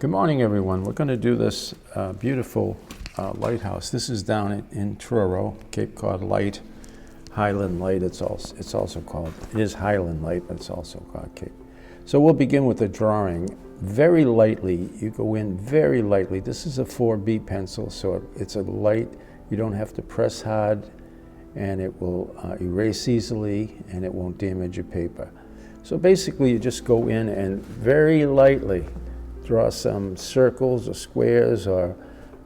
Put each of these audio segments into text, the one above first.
Good morning, everyone. We're going to do this beautiful lighthouse. This is down in Truro, Cape Cod Light, Highland Light. It's also called. It is Highland Light, but it's also called Cape. So we'll begin with the drawing. Very lightly, you go in very lightly. This is a 4B pencil, so it's a light. You don't have to press hard, and it will erase easily, and it won't damage your paper. So basically, you just go in and very lightly draw some circles or squares or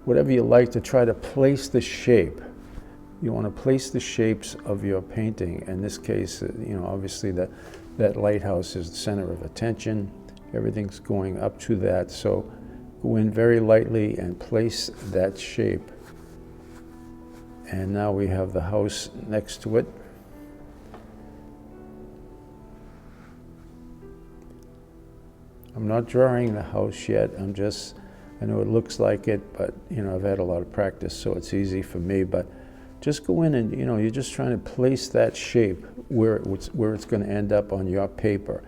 whatever you like to try to place the shape. You want to place the shapes of your painting. In this case, obviously that lighthouse is the center of attention. Everything's going up to that. So go in very lightly and place that shape. And now we have the house next to it. I'm not drawing the house yet. I know it looks like it, but I've had a lot of practice, so it's easy for me. But just go in and you're just trying to place that shape where it's going to end up on your paper.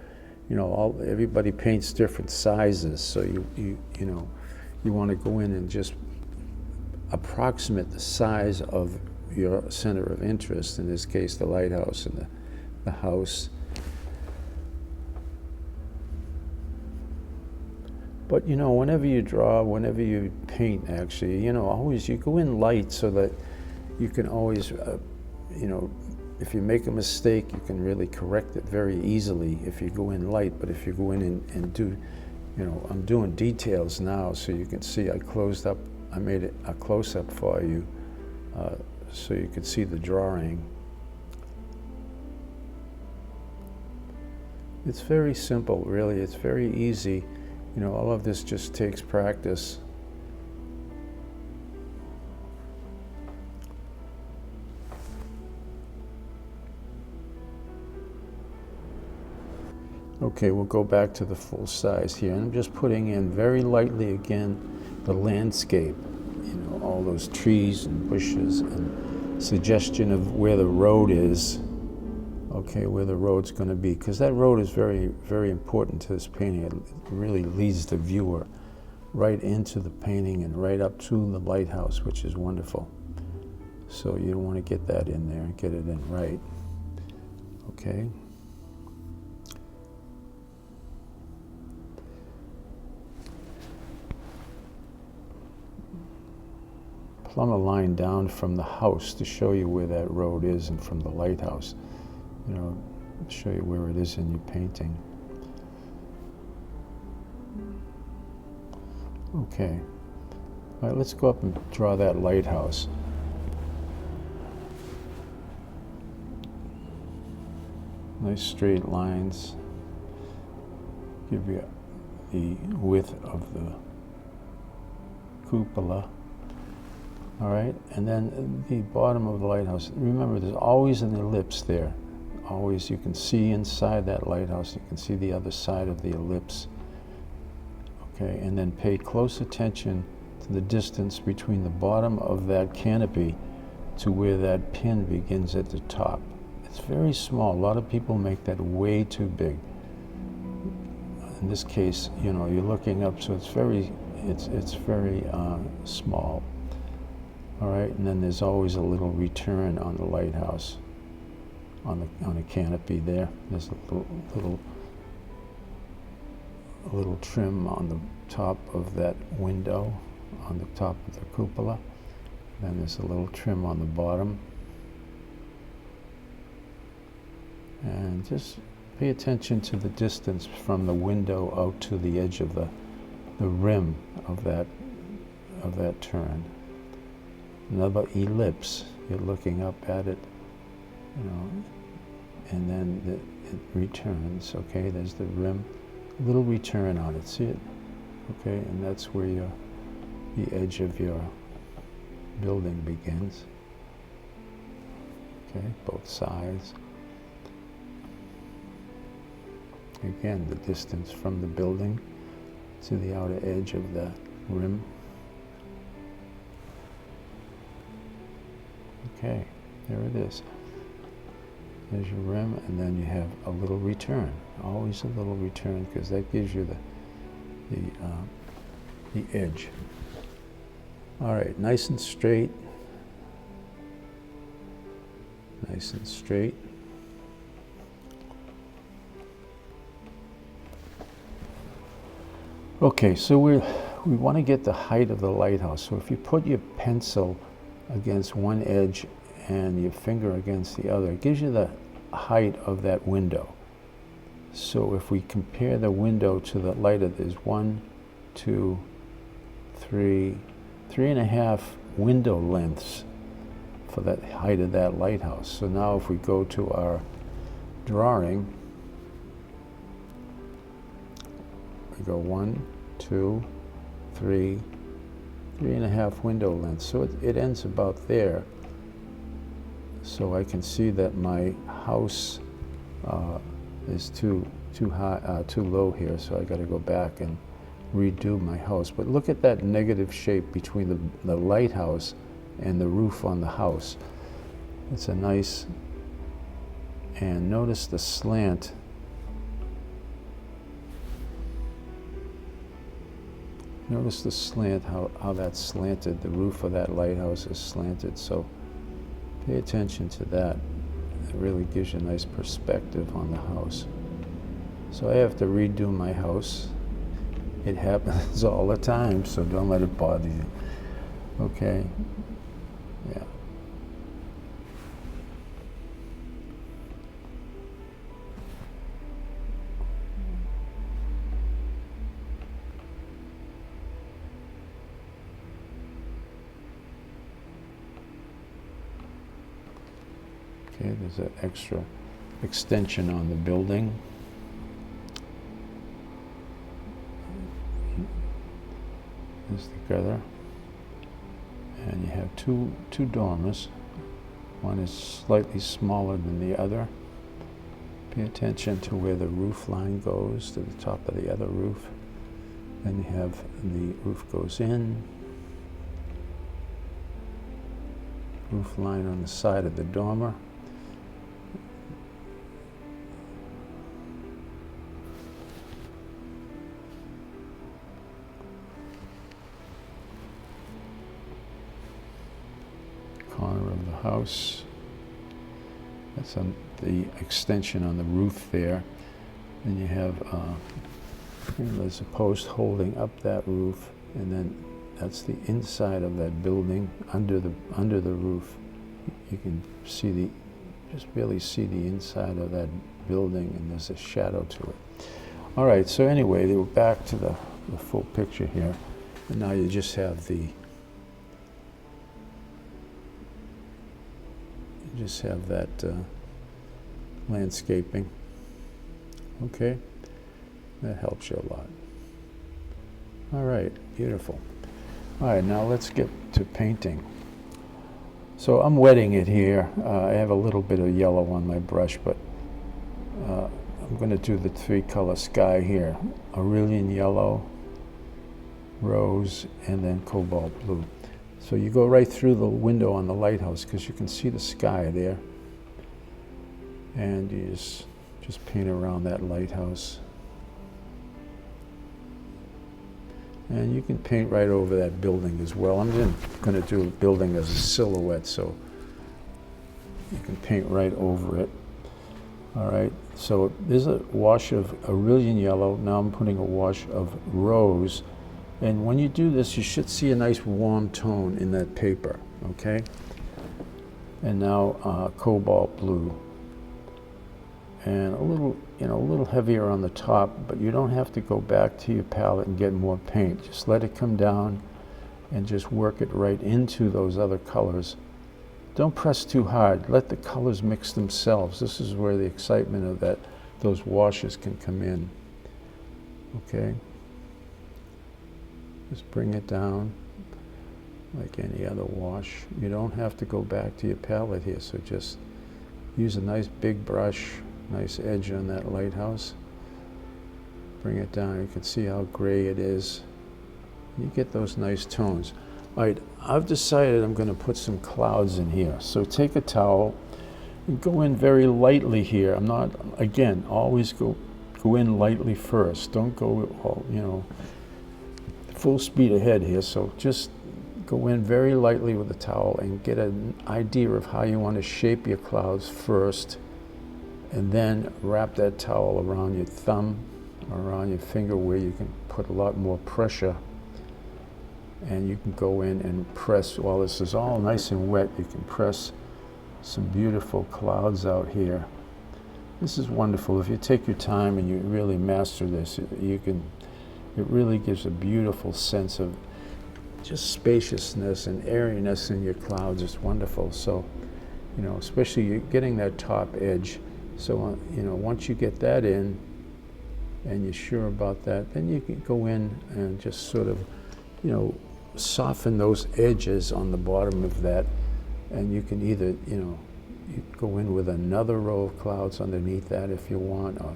Everybody paints different sizes, so you want to go in and just approximate the size of your center of interest. In this case, the lighthouse and the house. But whenever you draw, whenever you paint, actually, always you go in light so that you can always, if you make a mistake, you can really correct it very easily if you go in light. But if you go in and do, I'm doing details now, so you can see I made it a close-up for you, so you can see the drawing. It's very simple, really. It's very easy. All of this just takes practice. Okay, we'll go back to the full size here. And I'm just putting in very lightly again the landscape, all those trees and bushes and suggestion of where the road is. Okay, where the road's going to be, because that road is very, very important to this painting. It really leads the viewer right into the painting and right up to the lighthouse, which is wonderful. So you want to get that in there and get it in right. Okay. Plumb a line down from the house to show you where that road is, and from the lighthouse. Show you where it is in your painting. Okay. All right, let's go up and draw that lighthouse. Nice straight lines. Give you the width of the cupola. All right, and then the bottom of the lighthouse. Remember, there's always an ellipse there. Always, you can see inside that lighthouse, you can see the other side of the ellipse. Okay, and then pay close attention to the distance between the bottom of that canopy to where that pin begins at the top. It's very small. A lot of people make that way too big. In this case, you're looking up, so it's very small. All right, and then there's always a little return on the lighthouse. On a canopy there. There's a little trim on the top of that window, on the top of the cupola. Then there's a little trim on the bottom. And just pay attention to the distance from the window out to the edge of the rim of that turn. Another ellipse. You're looking up at it. And then it returns. Okay, there's the rim, little return on it. See it? Okay, and that's where the edge of your building begins. Okay, both sides. Again, the distance from the building to the outer edge of the rim. Okay, there it is. There's your rim, and then you have a little return. Always a little return, because that gives you the edge. All right, nice and straight. Nice and straight. Okay, so we want to get the height of the lighthouse. So if you put your pencil against one edge and your finger against the other, it gives you the height of that window. So if we compare the window to the light, there's 1, 2, 3, 3.5 window lengths for that height of that lighthouse. So now if we go to our drawing, we go 1, 2, 3, 3.5 window lengths. So it ends about there. So I can see that my house is too high, too low here. So I got to go back and redo my house. But look at that negative shape between the lighthouse and the roof on the house. It's a nice, and notice the slant. Notice the slant, how that's slanted. The roof of that lighthouse is slanted. So pay attention to that. It really gives you a nice perspective on the house. So I have to redo my house. It happens all the time, so don't let it bother you. Okay? Yeah. Okay, there's an extra extension on the building. This together, and you have two dormers. One is slightly smaller than the other. Pay attention to where the roof line goes to the top of the other roof. Then you have the roof goes in, roof line on the side of the dormer. Corner of the house. That's on the extension on the roof there. And you have there's a post holding up that roof, and then that's the inside of that building under the roof. You can see just barely see the inside of that building, and there's a shadow to it. All right. So anyway, we're back to the full picture here, and now you just have that landscaping. Okay, that helps you a lot. All right, beautiful. All right, now let's get to painting. So I'm wetting it here. I have a little bit of yellow on my brush, but I'm going to do the 3-color sky here. Aurelian yellow, rose, and then cobalt blue. So you go right through the window on the lighthouse because you can see the sky there. And you just paint around that lighthouse. And you can paint right over that building as well. I'm just going to do a building as a silhouette, so you can paint right over it. All right, so there's a wash of Aurelian yellow. Now I'm putting a wash of rose. And when you do this, you should see a nice warm tone in that paper, okay? And now cobalt blue. And a little heavier on the top, but you don't have to go back to your palette and get more paint. Just let it come down and just work it right into those other colors. Don't press too hard. Let the colors mix themselves. This is where the excitement of those washes can come in, okay? Just bring it down like any other wash. You don't have to go back to your palette here, so just use a nice big brush, nice edge on that lighthouse. Bring it down. You can see how gray it is. You get those nice tones. All right, I've decided I'm going to put some clouds in here. So take a towel and go in very lightly here. I'm not, again, always go in lightly first. Don't go all, full speed ahead here, so just go in very lightly with the towel and get an idea of how you want to shape your clouds first, and then wrap that towel around your thumb or around your finger where you can put a lot more pressure, and you can go in and press. While this is all nice and wet, you can press some beautiful clouds out here. This is wonderful. If you take your time and you really master this, it really gives a beautiful sense of just spaciousness and airiness in your clouds. It's wonderful. So, you know, especially you're getting that top edge. So, you know, once you get that in and you're sure about that, then you can go in and just sort of, you know, soften those edges on the bottom of that. And you can either, you know, you go in with another row of clouds underneath that if you want, or,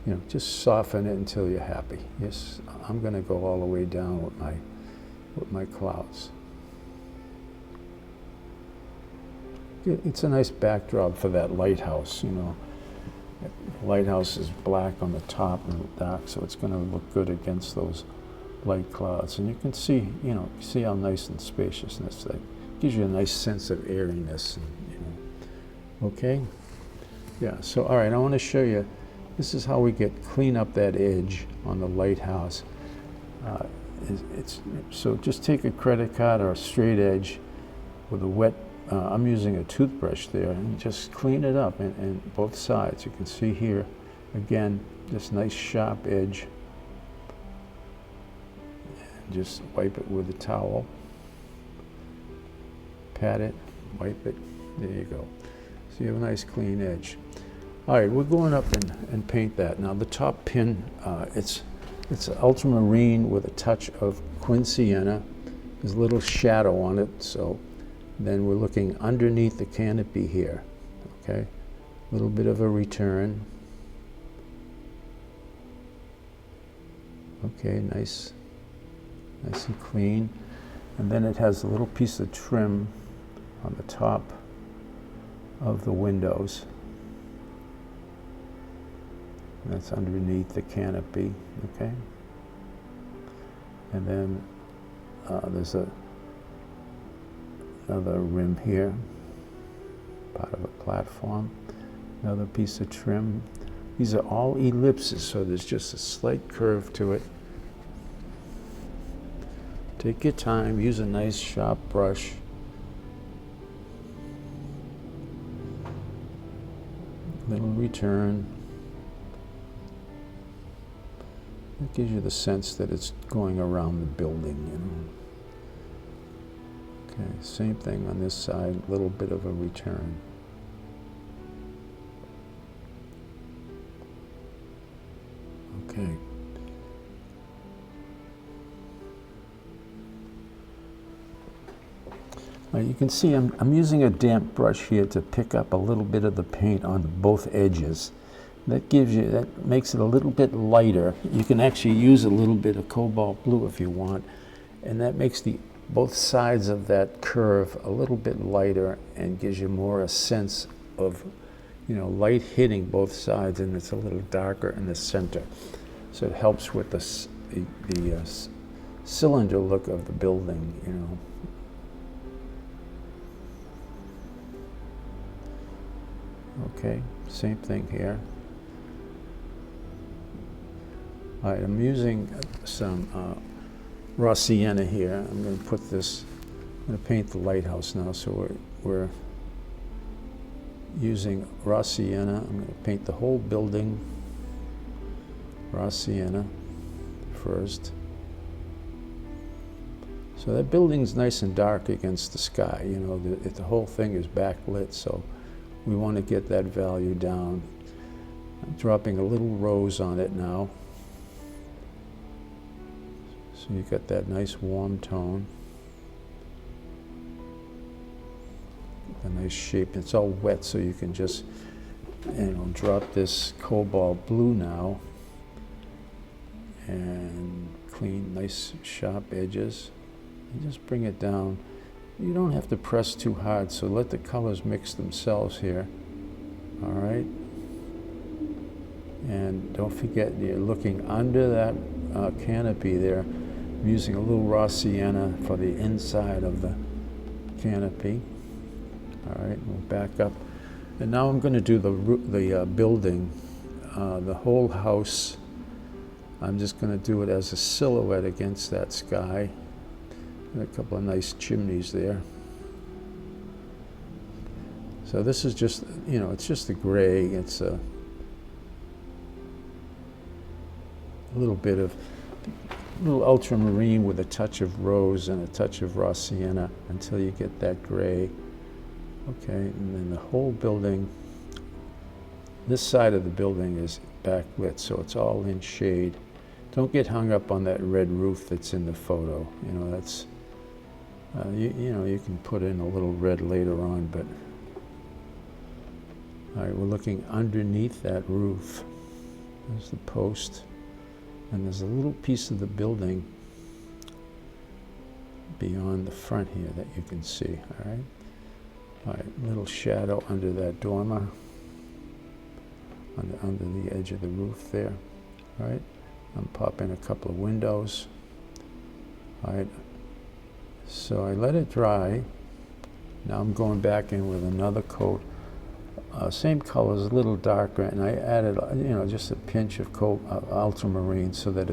you know, just soften it until you're happy. Yes, I'm going to go all the way down with my clouds. It's a nice backdrop for that lighthouse, you know. The lighthouse is black on the top and dark, so it's going to look good against those light clouds. And you can see, you know, see how nice and spaciousness that gives you a nice sense of airiness, and, you know. Okay? Yeah, so all right, I want to show you, this is how we clean up that edge on the lighthouse. So just take a credit card or a straight edge with a wet, I'm using a toothbrush there, and just clean it up in both sides. You can see here, again, this nice sharp edge. And just wipe it with a towel. Pat it, wipe it, there you go. So you have a nice clean edge. All right, we're going up and paint that. Now the top pin, it's ultramarine with a touch of quin sienna. There's a little shadow on it, so then we're looking underneath the canopy here, okay? A little bit of a return. Okay, nice and clean. And then it has a little piece of trim on the top of the windows. That's underneath the canopy, okay? And then there's another rim here, part of a platform, another piece of trim. These are all ellipses, so there's just a slight curve to it. Take your time, use a nice sharp brush. Little return. It gives you the sense that it's going around the building, you know. Okay, same thing on this side, a little bit of a return. Okay. Now you can see I'm using a damp brush here to pick up a little bit of the paint on both edges. That makes it a little bit lighter. You can actually use a little bit of cobalt blue if you want, and that makes both sides of that curve a little bit lighter and gives you more a sense of, you know, light hitting both sides, and it's a little darker in the center. So it helps with the cylinder look of the building, you know. Okay, same thing here. All right, I'm using some raw sienna here. I'm going to put this, I'm going to paint the lighthouse now, so we're using raw sienna. I'm going to paint the whole building raw sienna first. So that building's nice and dark against the sky. You know, the whole thing is backlit, so we want to get that value down. I'm dropping a little rose on it now. So you got that nice warm tone. A nice shape. It's all wet, so you can just, you know, drop this cobalt blue now. And clean, nice sharp edges. And just bring it down. You don't have to press too hard, so let the colors mix themselves here. All right. And don't forget, you're looking under that canopy there. I'm using a little raw sienna for the inside of the canopy. All right, we'll back up. And now I'm going to do the building, the whole house. I'm just going to do it as a silhouette against that sky. And a couple of nice chimneys there. So this is just, you know, it's just a gray. It's a little bit of little ultramarine with a touch of rose and a touch of raw sienna until you get that gray. Okay, and then the whole building, this side of the building is backlit, so it's all in shade. Don't get hung up on that red roof that's in the photo. You know, that's, you know, you can put in a little red later on, but all right, we're looking underneath that roof. There's the post, and there's a little piece of the building beyond the front here that you can see, all right? All right, little shadow under that dormer, under the edge of the roof there, all right? I'm popping a couple of windows, all right? So I let it dry. Now I'm going back in with another coat. Same colors, a little darker, and I added, you know, just a pinch of ultramarine so that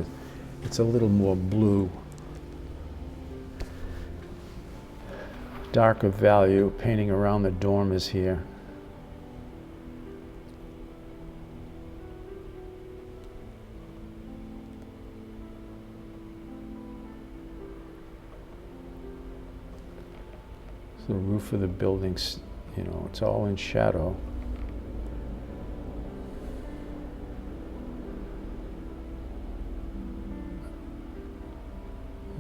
it's a little more blue. Darker value, painting around the dormers here. So the roof of the building's, you know, it's all in shadow.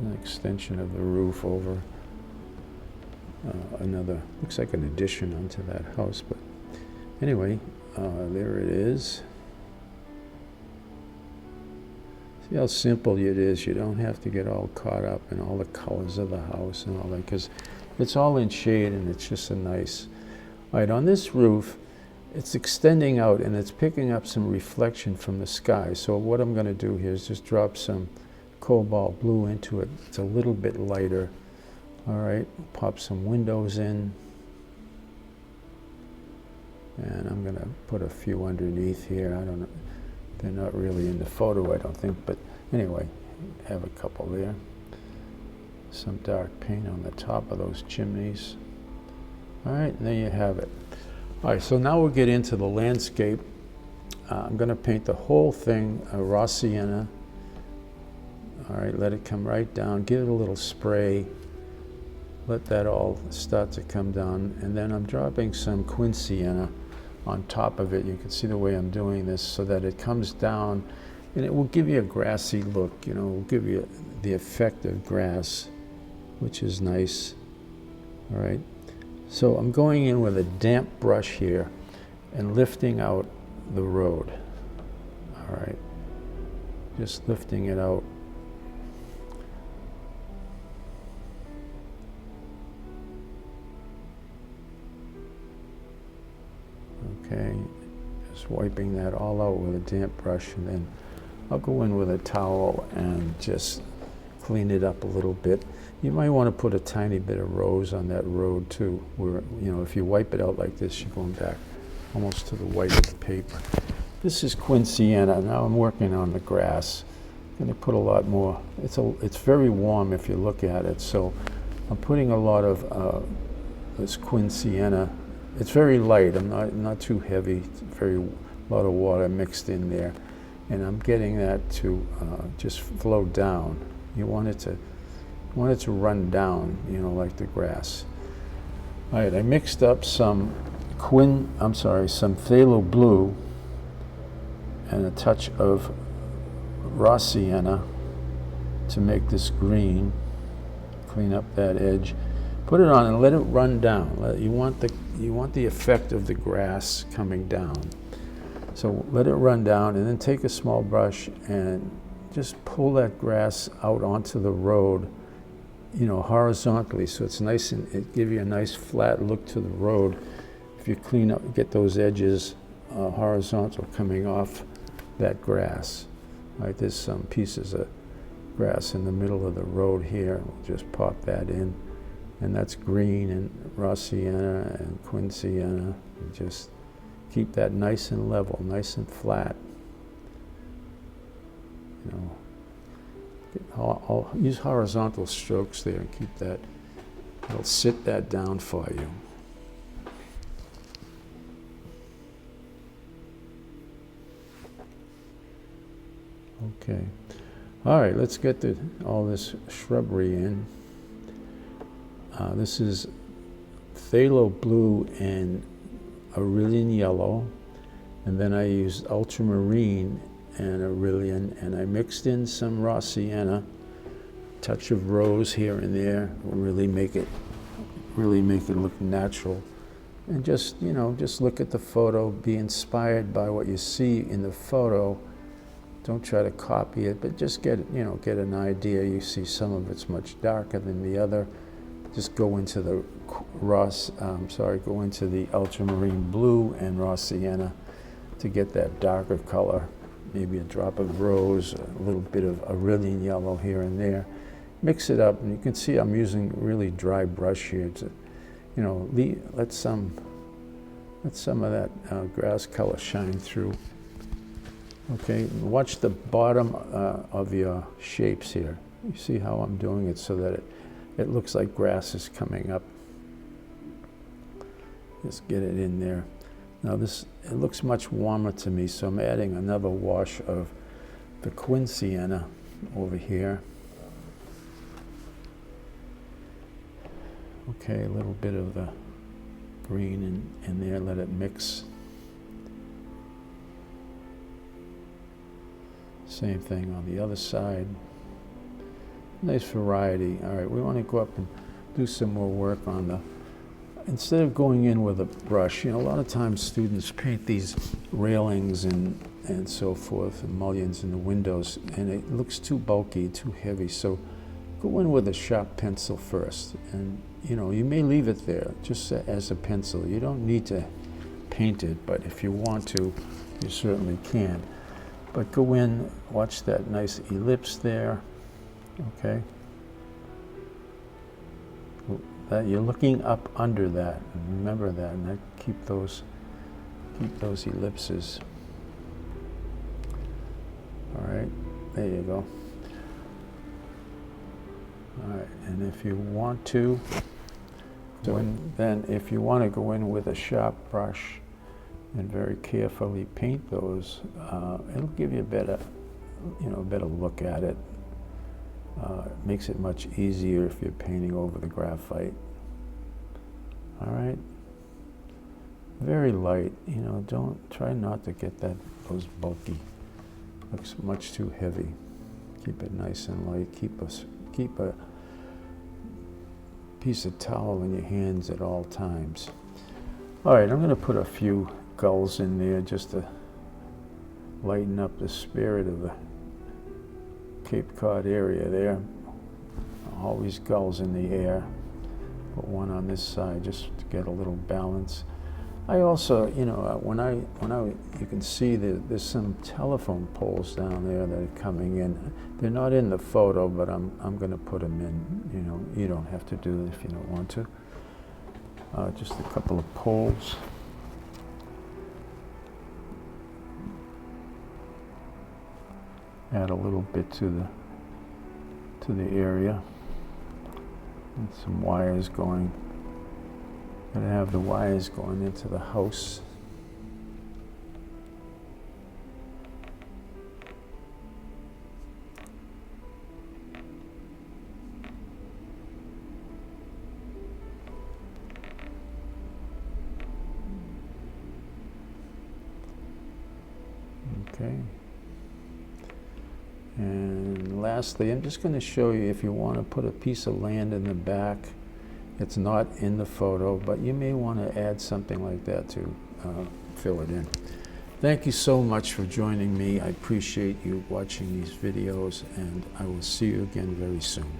An extension of the roof over another, looks like an addition onto that house, but anyway, there it is. See how simple it is. You don't have to get all caught up in all the colors of the house and all that, because it's all in shade and it's just a nice. All right, on this roof, it's extending out and it's picking up some reflection from the sky. So what I'm going to do here is just drop some cobalt blue into it. It's a little bit lighter. All right, pop some windows in. And I'm going to put a few underneath here. I don't know. They're not really in the photo, I don't think. But anyway, have a couple there. Some dark paint on the top of those chimneys. All right, and there you have it. All right, so now we'll get into the landscape. I'm going to paint the whole thing raw sienna. All right, let it come right down. Give it a little spray. Let that all start to come down. And then I'm dropping some quin sienna on top of it. You can see the way I'm doing this so that it comes down and it will give you a grassy look. You know, it will give you the effect of grass, which is nice. All right. So I'm going in with a damp brush here and lifting out the road. All right. Just lifting it out. Okay, just wiping that all out with a damp brush, and then I'll go in with a towel and just clean it up a little bit. You might want to put a tiny bit of rose on that road too, where, you know, if you wipe it out like this, you're going back almost to the white of the paper. This is quin sienna. Now I'm working on the grass. I'm going to put a lot more. It's very warm if you look at it, so I'm putting a lot of this quin sienna. It's very light. I'm not too heavy. It's very lot of water mixed in there, and I'm getting that to just flow down. You want it to run down, you know, like the grass. All right, I mixed up some some phthalo blue and a touch of raw sienna to make this green. Clean up that edge. Put it on and let it run down. You want the effect of the grass coming down. So let it run down, and then take a small brush and just pull that grass out onto the road, you know, horizontally, so it's nice and it gives you a nice flat look to the road. If you clean up, get those edges horizontal coming off that grass. Right, there's some pieces of grass in the middle of the road here. We'll just pop that in. And that's green and raw sienna and quin sienna. And just keep that nice and level, nice and flat. You know, I'll use horizontal strokes there and keep that. I'll sit that down for you. Okay. All right, let's get all this shrubbery in. This is phthalo blue and Aurelian yellow, and then I used ultramarine and Aurelian, and I mixed in some raw sienna, touch of rose here and there, really make it look natural. And just, you know, just look at the photo, be inspired by what you see in the photo. Don't try to copy it, but just get an idea. You see some of it's much darker than the other. Just go into the go into the ultramarine blue and raw sienna to get that darker color. Maybe a drop of rose, a little bit of Aurelian yellow here and there. Mix it up, and you can see I'm using really dry brush here to, you know, let some of that grass color shine through. Okay, watch the bottom of your shapes here. You see how I'm doing it so that it looks like grass is coming up. Just get it in there. Now it looks much warmer to me, so I'm adding another wash of the quin sienna over here. Okay, a little bit of the green in there, let it mix. Same thing on the other side. Nice variety. All right, we want to go up and do some more work on the, instead of going in with a brush, you know, a lot of times students paint these railings and so forth, and mullions in the windows, and it looks too bulky, too heavy. So go in with a sharp pencil first, and you know, you may leave it there just as a pencil. You don't need to paint it, but if you want to, you certainly can. But go in, watch that nice ellipse there, okay? That you're looking up under that, and remember that, and keep those ellipses. All right, there you go. All right, and if you want to, then if you want to go in with a sharp brush and very carefully paint those, it'll give you a better look at it. It makes it much easier if you're painting over the graphite. All right, very light. You know, try not to get those bulky. Looks much too heavy. Keep it nice and light. Keep a piece of towel in your hands at all times. All right, I'm going to put a few gulls in there just to lighten up the spirit of the Cape Cod area there. Always gulls in the air. Put one on this side just to get a little balance. I also, you know, you can see that there's some telephone poles down there that are coming in. They're not in the photo, but I'm going to put them in. You know, you don't have to do it if you don't want to. Just a couple of poles. Add a little bit to the area. And some wires going. Gotta have the wires going into the house. Okay. And lastly, I'm just going to show you if you want to put a piece of land in the back. It's not in the photo, but you may want to add something like that to fill it in. Thank you so much for joining me. I appreciate you watching these videos, and I will see you again very soon.